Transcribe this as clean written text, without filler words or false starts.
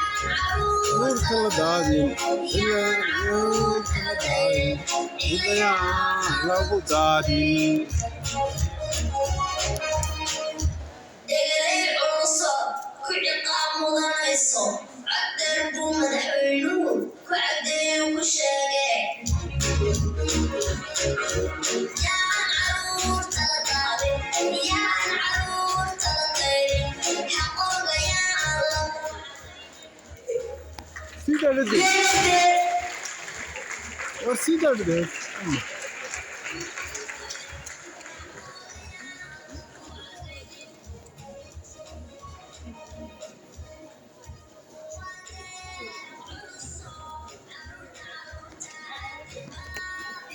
Caruurta la daadin, caruurta la daadin, inayaan lagu daadin. Degalay culuso ku ciqaab mudanayso coddeer buu madaxweynuhu ku caddeeyo ku sheegay yaan caruurta la daadin yaan caruurta la dayrin xaqooga yaan la Sida lede. O sida lede.